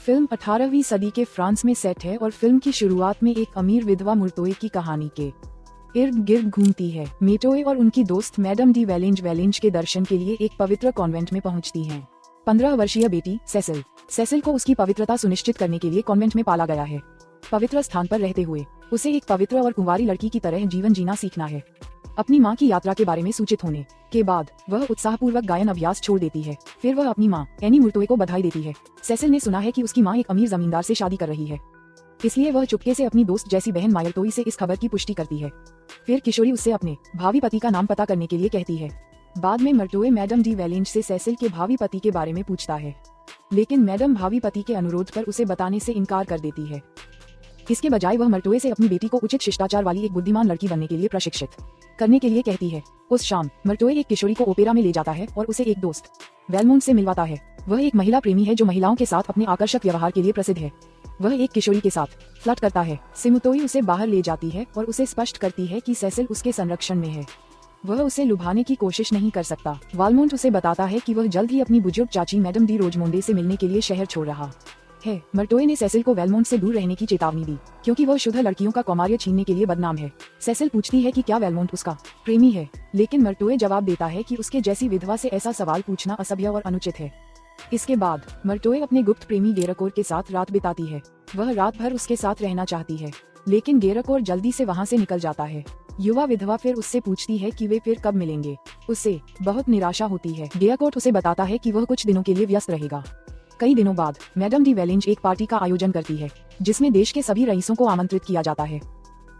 Film 18वीं सदी के France में सेट है और फिल्म की शुरुआत में एक अमीर विधवा मुर्तोए की कहानी के इर्द गिर्द घूमती है। मेटोए और उनकी दोस्त मैडम डी वेलेंज के दर्शन के लिए एक पवित्र कॉन्वेंट में पहुंचती हैं। 15 वर्षीय बेटी सेसिल को उसकी पवित्रता सुनिश्चित करने के लिए कॉन्वेंट में पाला गया है। पवित्र स्थान पर रहते हुए उसे एक पवित्र और कुंवारी लड़की की तरह जीवन जीना सीखना है। अपनी माँ की यात्रा के बारे में सूचित होने के बाद वह उत्साहपूर्वक गायन अभ्यास छोड़ देती है। फिर वह अपनी माँ एनी मुर्तोए को बधाई देती है। सेसिल ने सुना है कि उसकी माँ एक अमीर जमींदार से शादी कर रही है, इसलिए वह चुपके से अपनी दोस्त जैसी बहन मायरतोई से इस खबर की पुष्टि करती है। फिर किशोरी उससे अपने भावी पति का नाम पता करने के लिए कहती है। बाद में मर्टोए मैडम डी वेलेंज से सेसिल के भावी पति के बारे में पूछता है, लेकिन मैडम भावी पति के अनुरोध पर उसे बताने से इनकार कर देती है। इसके बजाय वह मर्टोए से अपनी बेटी को उचित शिष्टाचार वाली एक बुद्धिमान लड़की बनने के लिए प्रशिक्षित करने के लिए कहती है। उस शाम मर्टोए एक किशोरी को ओपेरा में ले जाता है और उसे एक दोस्त वेलमोंट से मिलवाता है। वह एक महिला प्रेमी है जो महिलाओं के साथ अपने आकर्षक व्यवहार के लिए प्रसिद्ध है। वह एक किशोरी के साथ फ्लर्ट करता है। सिमुतोई उसे बाहर ले जाती है और उसे स्पष्ट करती है कि सेसिल उसके संरक्षण में है। वह उसे लुभाने की कोशिश नहीं कर सकता। वालमोंट उसे बताता है कि वह जल्द ही अपनी बुजुर्ग चाची मैडम डी रोजमोंडे से मिलने के लिए शहर छोड़ रहा है। मर्टोए ने सेसिल को वेलमोंट से दूर रहने की चेतावनी दी, क्योंकि वह शुद्ध लड़कियों का कौमार्य छीनने के लिए बदनाम है। सेसिल पूछती है कि क्या वेलमोंट उसका प्रेमी है, लेकिन मर्टोए जवाब देता है कि उसके जैसी विधवा से ऐसा सवाल पूछना असभ्य और अनुचित है। इसके बाद मर्टोए अपने गुप्त प्रेमी गेराकोर के साथ रात बिताती है। वह रात भर उसके साथ रहना चाहती है, लेकिन गेराकोर जल्दी से वहाँ से निकल जाता है। युवा विधवा फिर उससे पूछती है कि वे फिर कब मिलेंगे। उसे बहुत निराशा होती है। गेराकोर उसे बताता है कि वह कुछ दिनों के लिए व्यस्त रहेगा। कई दिनों बाद मैडम डी वेलेंज एक पार्टी का आयोजन करती है, जिसमें देश के सभी रईसों को आमंत्रित किया जाता है।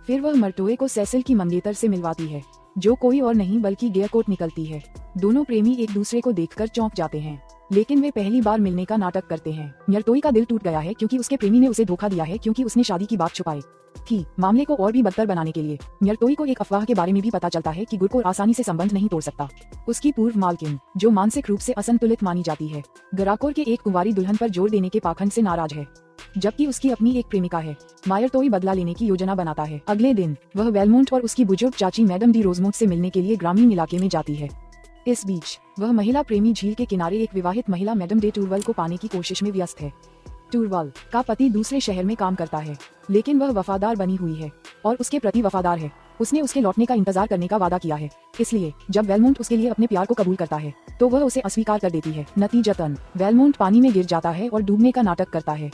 फिर वह मर्टोए को सेसिल की मंगेतर से मिलवाती है, जो कोई और नहीं बल्कि गेराकोर निकलती है। दोनों प्रेमी एक दूसरे को देखकर चौंक जाते हैं, लेकिन वे पहली बार मिलने का नाटक करते हैं। मर्टोए का दिल टूट गया है क्योंकि उसके प्रेमी ने उसे धोखा दिया है, क्योंकि उसने शादी की बात छुपाई थी। मामले को और भी बदतर बनाने के लिए मर्टोए को एक अफवाह के बारे में भी पता चलता है कि गुरकोर आसानी से संबंध नहीं तोड़ सकता। उसकी पूर्व मालकिन, जो मानसिक रूप से असंतुलित मानी जाती है, गराकोर के एक कुंवारी दुल्हन पर जोर देने के पाखंड से नाराज है, जबकि उसकी अपनी एक प्रेमिका है। मायरतोई बदला लेने की योजना बनाता है। अगले दिन वह वेलमोंट और उसकी बुजुर्ग चाची मैडम डी रोजमोंट से मिलने के लिए ग्रामीण इलाके में जाती है। इस बीच वह महिला प्रेमी झील के किनारे एक विवाहित महिला मैडम डे टूरवल को पाने की कोशिश में व्यस्त है। टूरवल का पति दूसरे शहर में काम करता है, लेकिन वह वफादार बनी हुई है और उसके प्रति वफादार है। उसने उसके लौटने का इंतजार करने का वादा किया है, इसलिए जब वेलमोंट उसके लिए अपने प्यार को कबूल करता है तो वह उसे अस्वीकार कर देती है। नतीजतन वेलमोंट पानी में गिर जाता है और डूबने का नाटक करता है।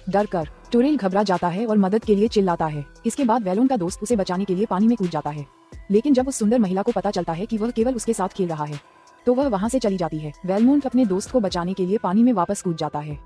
डर कर टूरेल घबरा जाता है और मदद के लिए चिल्लाता है। इसके बाद वेलोन का दोस्त उसे बचाने के लिए पानी में कूद जाता है, लेकिन जब उस सुंदर महिला को पता चलता है कि वह केवल उसके साथ खेल रहा है, तो वह वहाँ से चली जाती है। वेलमोंट अपने दोस्त को बचाने के लिए पानी में वापस कूद जाता है,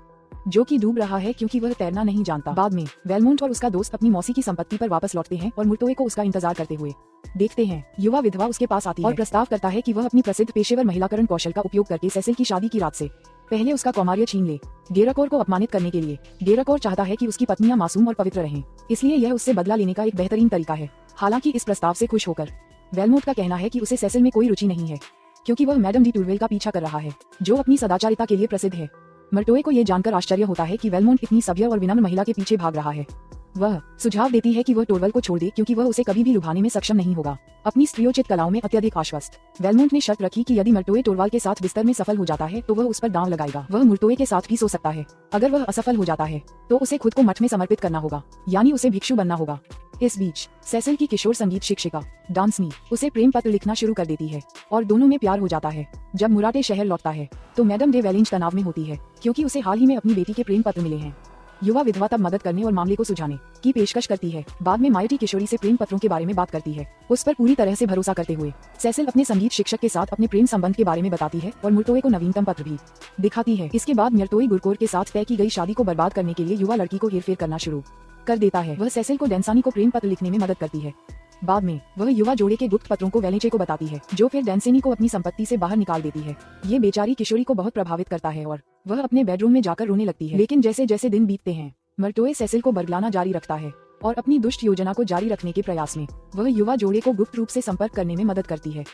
जो कि डूब रहा है क्योंकि वह तैरना नहीं जानता। बाद में वेलमोंट और उसका दोस्त अपनी मौसी की संपत्ति पर वापस लौटते हैं और मुर्तोए को उसका इंतजार करते हुए देखते हैं। युवा विधवा उसके पास आती है और प्रस्ताव करता है कि वह अपनी प्रसिद्ध पेशेवर महिलाकरण कौशल का उपयोग करके सेसिल की शादी की रात से पहले उसका कौमार्य छीन ले। गेराकोर को अपमानित करने के लिए गेराकोर चाहता है कि उसकी पत्नियां मासूम और पवित्र रहें, इसलिए यह उससे बदला लेने का एक बेहतरीन तरीका है। हालांकि इस प्रस्ताव से खुश होकर वेलमोंट का कहना है कि उसे सेसिल में कोई रुचि नहीं है, क्योंकि वह मैडम डी टूरवेल का पीछा कर रहा है, जो अपनी सदाचारिता के लिए प्रसिद्ध है। मर्टोए को यह जानकर आश्चर्य होता है कि वेलमोंट इतनी सभ्य और विनम्र महिला के पीछे भाग रहा है। वह सुझाव देती है कि वह टोरवल को छोड़ दे, क्योंकि वह उसे कभी भी लुभाने में सक्षम नहीं होगा। अपनी स्त्रियोचित कलाओं में अत्यधिक आश्वस्त वेलमोंट ने शर्त रखी कि यदि मर्टोए टोरवाल के साथ बिस्तर में सफल हो जाता है तो वह उस पर दांव लगाएगा। वह मुर्तोए के साथ भी सो सकता है। अगर वह असफल हो जाता है तो उसे खुद को मठ में समर्पित करना होगा, यानी उसे भिक्षु बनना होगा। इस बीच सेसिल की किशोर संगीत शिक्षिका डांसनी उसे प्रेम पत्र लिखना शुरू कर देती है और दोनों में प्यार हो जाता है। जब मुराटे शहर लौटता है तो मैडम डे वेलेंज तनाव में होती है, क्योंकि उसे हाल ही में अपनी बेटी के प्रेम पत्र मिले हैं। युवा विधवा तब मदद करने और मामले को सुलझाने की पेशकश करती है। बाद में मायटी किशोरी से प्रेम पत्रों के बारे में बात करती है। उस पर पूरी तरह से भरोसा करते हुए सेसिल अपने संगीत शिक्षक के साथ अपने प्रेम संबंध के बारे में बताती है और मुर्तोए को नवीनतम पत्र भी दिखाती है। इसके बाद मर्टोए गुरकोर के साथ तय की गई शादी को बर्बाद करने के लिए युवा लड़की को हेरफेर करना शुरू कर देता है। वह सेसिल को डेंसानी को प्रेम पत्र लिखने में मदद करती है। बाद में वह युवा जोड़े के गुप्त पत्रों को वेलेंचे को बताती है, जो फिर डेंसेनी को अपनी संपत्ति से बाहर निकाल देती है। ये बेचारी किशोरी को बहुत प्रभावित करता है और वह अपने बेडरूम में जाकर रोने लगती है। लेकिन जैसे जैसे दिन बीतते हैं मर्टोए सेसिल को बरगलाना जारी रखता है और अपनी दुष्ट योजना को जारी रखने के प्रयास में वह युवा जोड़े को गुप्त रूप से संपर्क करने में मदद करती है।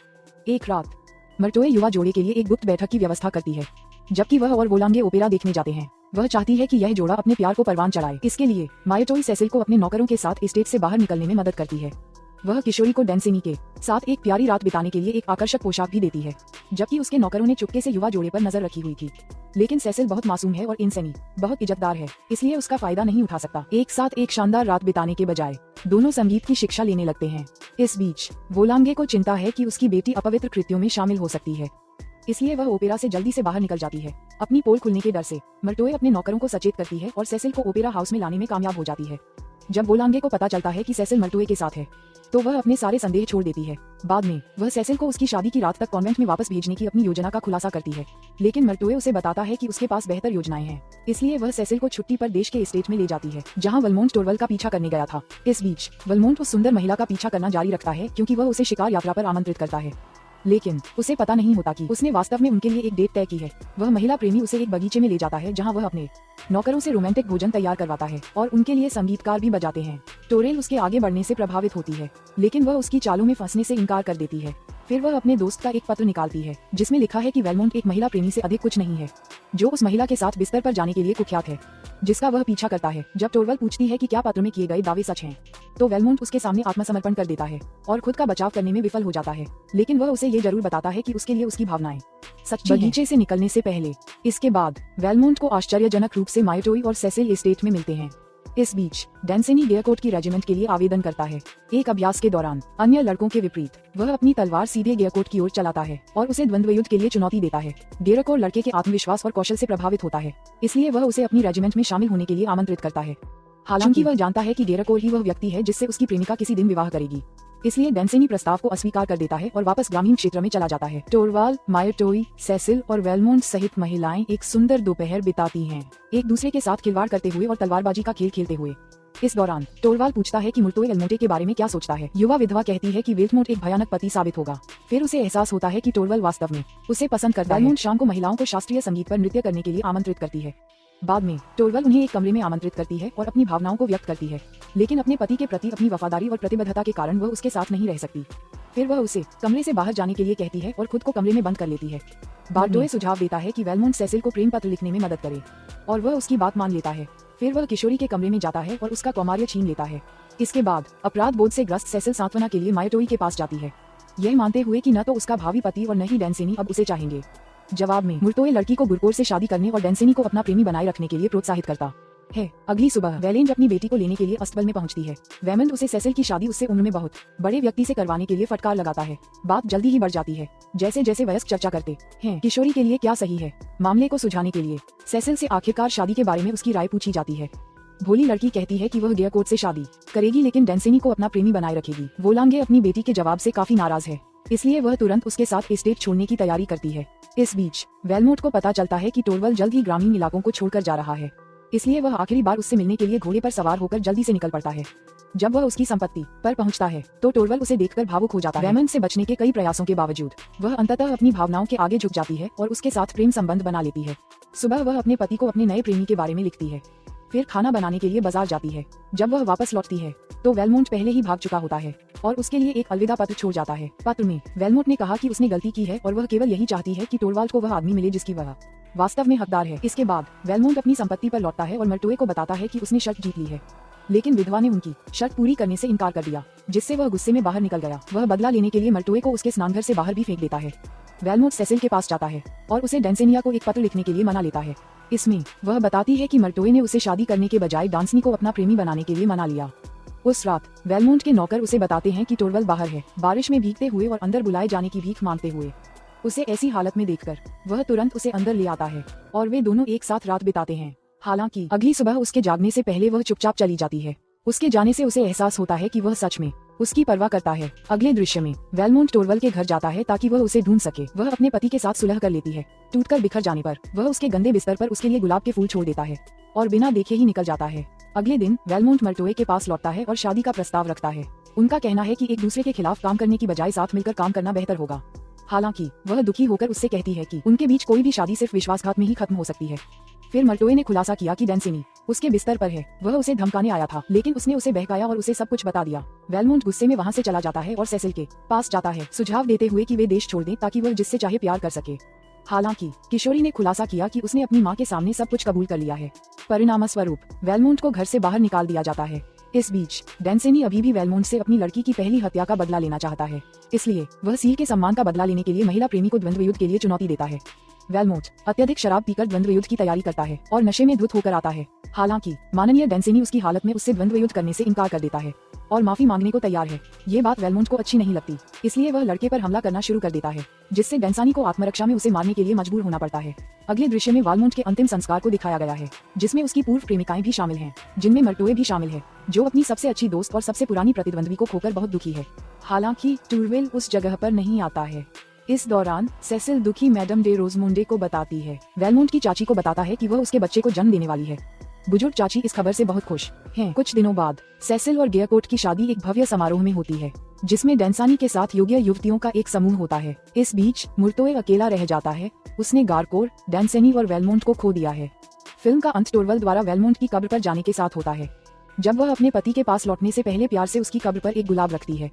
एक रात मर्टोए युवा जोड़े के लिए एक गुप्त बैठक की व्यवस्था करती है, जबकि वह और वोलांगे ओपेरा देखने जाते हैं। वह चाहती है कि यह जोड़ा अपने प्यार को परवान चढ़ाए। इसके लिए मायरटोई सेसिल को अपने नौकरों के साथ एस्टेट से बाहर निकलने में मदद करती है, वह किशोरी को डेंसिनी के साथ एक प्यारी रात बिताने के लिए एक आकर्षक पोशाक भी देती है, जबकि उसके नौकरों ने चुपके से युवा जोड़े पर नजर रखी हुई थी। लेकिन सेसिल बहुत मासूम है और डेंसिनी बहुत इज्जतदार है, इसलिए उसका फायदा नहीं उठा सकता। एक साथ एक शानदार रात बिताने के बजाय दोनों संगीत की शिक्षा लेने लगते हैं। इस बीच वोलांगे को चिंता है कि उसकी बेटी अपवित्र कृत्यों में शामिल हो सकती है, इसलिए वह ओपेरा से जल्दी से बाहर निकल जाती है। अपनी पोल खुलने के डर से मर्टोए अपने नौकरों को सचेत करती है और सेसिल को ओपेरा हाउस में लाने में कामयाब हो जाती है। जब वोलांगे को पता चलता है कि सेसिल मर्टोए के साथ है, तो वह अपने सारे संदेह छोड़ देती है। बाद में वह सेसिल को उसकी शादी की रात तक कॉन्वेंट में वापस भेजने की अपनी योजना का खुलासा करती है, लेकिन मर्टोए उसे बताता है कि उसके पास बेहतर योजनाएं हैं। इसलिए वह सेसिल को छुट्टी पर देश के एस्टेट में ले जाती है, जहां वलमोंट टोरवल का पीछा करने गया था। इस बीच वलमोंट उस सुंदर महिला का पीछा करना जारी रखता है, क्योंकि वह उसे शिकार यात्रा पर आमंत्रित करता है। लेकिन उसे पता नहीं होता कि उसने वास्तव में उनके लिए एक डेट तय की है। वह महिला प्रेमी उसे एक बगीचे में ले जाता है, जहां वह अपने नौकरों से रोमांटिक भोजन तैयार करवाता है और उनके लिए संगीतकार भी बजाते हैं। टोरेल उसके आगे बढ़ने से प्रभावित होती है, लेकिन वह उसकी चालों में फंसने से इनकार कर देती है। फिर वह अपने दोस्त का एक पत्र निकालती है, जिसमें लिखा है कि वेलमोंट एक महिला प्रेमी से अधिक कुछ नहीं है, जो उस महिला के साथ बिस्तर पर जाने के लिए कुख्यात है, जिसका वह पीछा करता है। जब टोरवल पूछती है कि क्या पत्र में किए गए दावे सच हैं, तो वेलमोंट उसके सामने आत्मसमर्पण कर देता है और खुद का बचाव करने में विफल हो जाता है। लेकिन वह उसे ये जरूर बताता है कि उसके लिए उसकी भावनाएं सच्ची हैं। बगीचे से निकलने से पहले इसके बाद वेलमोंट को आश्चर्यजनक रूप से माइटोई और सेसिल एस्टेट में मिलते हैं। इस बीच डेंसिनी गेयरकोट की रेजिमेंट के लिए आवेदन करता है। एक अभ्यास के दौरान अन्य लड़कों के विपरीत वह अपनी तलवार सीधे गेयरकोट की ओर चलाता है और उसे द्वंद्व युद्ध के लिए चुनौती देता है। गेयरकोट लड़के के आत्मविश्वास और कौशल से प्रभावित होता है, इसलिए वह उसे अपनी रेजिमेंट में शामिल होने के लिए आमंत्रित करता है। हालांकि वह जानता है कि गेयरकोट ही वह व्यक्ति है जिससे उसकी प्रेमिका किसी दिन विवाह करेगी, इसलिए डेंसिनी प्रस्ताव को अस्वीकार कर देता है और वापस ग्रामीण क्षेत्र में चला जाता है। टोरवाल, मायटोई, सेसिल और वेलमोंट सहित महिलाएं एक सुंदर दोपहर बिताती हैं, एक दूसरे के साथ खिलवाड़ करते हुए और तलवारबाजी का खेल खेलते हुए। इस दौरान टोरवाल पूछता है कि मुर्टोए वेलमोंटे के बारे में क्या सोचता है। युवा विधवा कहती है कि वेल्मोंट एक भयानक पति साबित होगा। फिर उसे एहसास होता है कि टोरवाल वास्तव में उसे पसंद करता है। वेलमोंट शाम को महिलाओं को शास्त्रीय संगीत पर नृत्य करने के लिए आमंत्रित करती है। बाद में टोरवल उन्हें एक कमरे में आमंत्रित करती है और अपनी भावनाओं को व्यक्त करती है, लेकिन अपने पति के प्रति अपनी वफादारी और प्रतिबद्धता के कारण वह उसके साथ नहीं रह सकती। फिर वह उसे कमरे से बाहर जाने के लिए कहती है और खुद को कमरे में बंद कर लेती है। बार्टोए सुझाव देता है कि वेलमोंट सेसिल को प्रेम पत्र लिखने में मदद करे, और वह उसकी बात मान लेता है। फिर वह किशोरी के कमरे में जाता है और उसका कौमार्य छीन लेता है। इसके बाद अपराध बोध से ग्रस्त सेसिल सांत्वना के लिए मायटोई के पास जाती है, यह मानते हुए कि न तो उसका भावी पति और न ही डेंसिनी अब उसे चाहेंगे। जवाब में मुर्टोए लड़की को गुरकोर से शादी करने और डेंसिनी को अपना प्रेमी बनाए रखने के लिए प्रोत्साहित करता है। अगली सुबह वेलेंज अपनी बेटी को लेने के लिए अस्तबल में पहुंचती है। वेमंड उसे सेसिल की शादी उससे उम्र में बहुत बड़े व्यक्ति से करवाने के लिए फटकार लगाता है। बात जल्दी ही बढ़ जाती है, जैसे जैसे वयस्क चर्चा करते हैं किशोरी के लिए क्या सही है। मामले को सुलझाने के लिए सेसिल से आखिरकार शादी के बारे में उसकी राय पूछी जाती है। भोली लड़की कहती है कि वह गेयरकोट से शादी करेगी, लेकिन डेंसिनी को अपना प्रेमी बनाए रखेगी। वोलांगे अपनी बेटी के जवाब से काफी नाराज है, इसलिए वह तुरंत उसके साथ एस्टेट छोड़ने की तैयारी करती है। इस बीच वेलमोंट को पता चलता है कि टोरवल जल्द ही ग्रामीण इलाकों को छोड़कर जा रहा है, इसलिए वह आखिरी बार उससे मिलने के लिए घोड़े पर सवार होकर जल्दी से निकल पड़ता है। जब वह उसकी संपत्ति पर पहुंचता है तो टोरवल उसे देखकर भावुक हो जाता है। वेमंड से बचने के कई प्रयासों के बावजूद वह अंततः अपनी भावनाओं के आगे झुक जाती है और उसके साथ प्रेम संबंध बना लेती है। सुबह वह अपने पति को अपने नए प्रेमी के बारे में लिखती है, फिर खाना बनाने के लिए बाजार जाती है। जब वह वापस लौटती है तो वेलमोंट पहले ही भाग चुका होता है और उसके लिए एक अलविदा पत्र छोड़ जाता है। पत्र में वेलमोंट ने कहा कि उसने गलती की है और वह केवल यही चाहती है कि टोरवाल को वह आदमी मिले जिसकी वह वास्तव में हकदार है। इसके बाद वेलमोंट अपनी संपत्ति पर लौटता है और मर्टोए को बताता है कि उसने शर्त जीत ली है, लेकिन विधवा ने उनकी शर्त पूरी करने से इनकार कर दिया, जिससे वह गुस्से में बाहर निकल गया। वह बदला लेने के लिए मर्टोए को उसके स्नानघर से बाहर भी फेंक देता है। वेलमोंट सेसिल के पास जाता है और उसे डेंसिनिया को एक पत्र लिखने के लिए मना लेता है। इसमें वह बताती है कि मर्टोए ने उसे शादी करने के बजाय डांसनी को अपना प्रेमी बनाने के लिए मना लिया। उस रात वेलमोंट के नौकर उसे बताते हैं कि टोरवल बाहर है, बारिश में भीगते हुए और अंदर बुलाए जाने की भीख मांगते हुए। उसे ऐसी हालत में देखकर वह तुरंत उसे अंदर ले आता है और वे दोनों एक साथ रात बिताते हैं। हालांकि अगली सुबह उसके जागने से पहले वह चुपचाप चली जाती है। उसके जाने से उसे एहसास होता है कि वह सच में उसकी परवाह करता है। अगले दृश्य में वेलमोंट टोरवल के घर जाता है ताकि वह उसे ढूंढ सके। वह अपने पति के साथ सुलह कर लेती है। टूटकर बिखर जाने पर वह उसके गंदे बिस्तर पर उसके लिए गुलाब के फूल छोड़ देता है और बिना देखे ही निकल जाता है। अगले दिन वेलमोंट मर्टोए के पास लौटता है और शादी का प्रस्ताव रखता है। उनका कहना है कि एक दूसरे के खिलाफ काम करने की बजाय साथ मिलकर काम करना बेहतर होगा। हालांकि वह दुखी होकर उससे कहती है कि उनके बीच कोई भी शादी सिर्फ विश्वासघात में ही खत्म हो सकती है। फिर मर्टोए ने खुलासा किया कि डेंसिनी उसके बिस्तर पर है। वह उसे धमकाने आया था, लेकिन उसने उसे बहकाया और उसे सब कुछ बता दिया। वेलमोंट गुस्से में वहां से चला जाता है और सेसिल के पास जाता है, सुझाव देते हुए कि वे देश छोड़ दें ताकि वह जिससे चाहे प्यार कर सके। हालांकि किशोरी ने खुलासा किया कि उसने अपनी मां के सामने सब कुछ कबूल कर लिया है। परिणामस्वरूप वेलमोंट को घर से बाहर निकाल दिया जाता है। इस बीच डेंसेनी अभी भी वेलमोंट से अपनी लड़की की पहली हत्या का बदला लेना चाहता है, इसलिए वह सील के सम्मान का बदला लेने के लिए महिला प्रेमी को द्वंद्व युद्ध के लिए चुनौती देता है। वेलमोंट अत्यधिक शराब पीकर द्वंद्व युद्ध की तैयारी करता है और नशे में धुत होकर आता है। हालांकि माननीय डेंसेनी उसकी हालत में उससे द्वंद्व युद्ध करने से इनकार कर देता है और माफी मांगने को तैयार है। ये बात वेलमोंट को अच्छी नहीं लगती, इसलिए वह लड़के पर हमला करना शुरू कर देता है, जिससे डेंसानी को आत्मरक्षा में उसे मारने के लिए मजबूर होना पड़ता है। अगले दृश्य में वेलमोंट के अंतिम संस्कार को दिखाया गया है, जिसमें उसकी पूर्व प्रेमिकाएं भी शामिल हैं, जिनमें मर्टोए भी शामिल है, जो अपनी सबसे अच्छी दोस्त और सबसे पुरानी प्रतिद्वंद्वी को खोकर बहुत दुखी है। हालांकि टूरवेल उस जगह पर नहीं आता है। इस दौरान सेसिल दुखी मैडम डे रोजमुंडे को बताती है। वेलमोंट की चाची को बताता है कि वह उसके बच्चे को जन्म देने वाली है। बुजुर्ग चाची इस खबर से बहुत खुश हैं। कुछ दिनों बाद सेसिल और गेयरकोट की शादी एक भव्य समारोह में होती है, जिसमें डेंसानी के साथ योग्य युवतियों का एक समूह होता है। इस बीच मुर्तोए अकेला रह जाता है। उसने गारकोर, डेंसेनी और वेलमोंट को खो दिया है। फिल्म का अंत टोरवल द्वारा वेलमोंट की कब्र पर जाने के साथ होता है, जब वह अपने पति के पास लौटने से पहले प्यार से उसकी कब्र पर एक गुलाब रखती है।